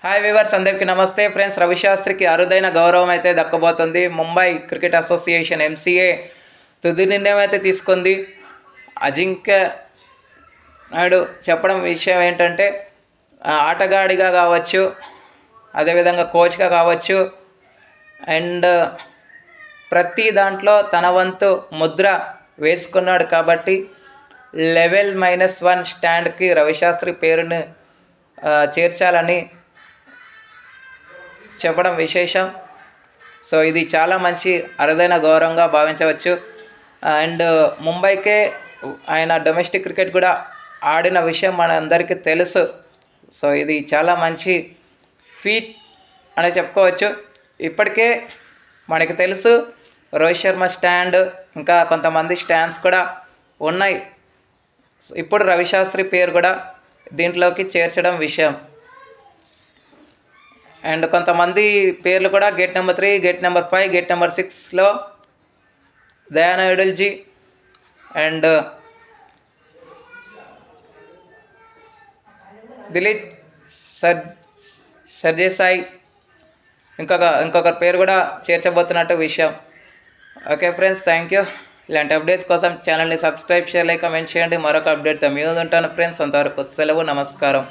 Hi viewers, అందరికీ నమస్తే friends. రవిశాస్త్రికి అరుదైన గౌరవం అయితే దక్కబోతుంది. ముంబై క్రికెట్ అసోసియేషన్ ఎంసీఏ తుది నిర్ణయం అయితే తీసుకుంది. అజింక్య నాయుడు చెప్పడం విషయం ఏంటంటే, ఆటగాడిగా కావచ్చు, అదేవిధంగా కోచ్గా కావచ్చు, అండ్ ప్రతి దాంట్లో తన వంతు ముద్ర వేసుకున్నాడు కాబట్టి లెవెల్ -1 స్టాండ్కి రవిశాస్త్రి పేరుని చేర్చాలని చెప్పడం విశేషం. సో ఇది చాలా మంచి అరుదైన గౌరవంగా భావించవచ్చు. అండ్ ముంబైకే ఆయన డొమెస్టిక్ క్రికెట్ కూడా ఆడిన విషయం మన అందరికీ తెలుసు. సో ఇది చాలా మంచి ఫీట్ అని చెప్పుకోవచ్చు. ఇప్పటికే మనకి తెలుసు రోహిత్ శర్మ స్టాండ్, ఇంకా కొంతమంది స్టాండ్స్ కూడా ఉన్నాయి. ఇప్పుడు రవిశాస్త్రి పేరు కూడా దీంట్లోకి చేర్చడం విషయం. అండ్ కొంతమంది పేర్లు కూడా gate number 3, gate number 5, gate number 6లో దయానా ఎడల్జీ అండ్ దిలీప్ సర్జేసాయి ఇంకొక పేరు కూడా చేర్చబోతున్నట్టు విషయం. Okay friends, thank you. ఇలాంటి అప్డేట్స్ కోసం ఛానల్ని సబ్స్క్రైబ్ చేయాలి, కమెంట్ చేయండి. మరొక అప్డేట్తో మీ ముందు ఉంటాను ఫ్రెండ్స్. అంతవరకు సెలవు, నమస్కారం.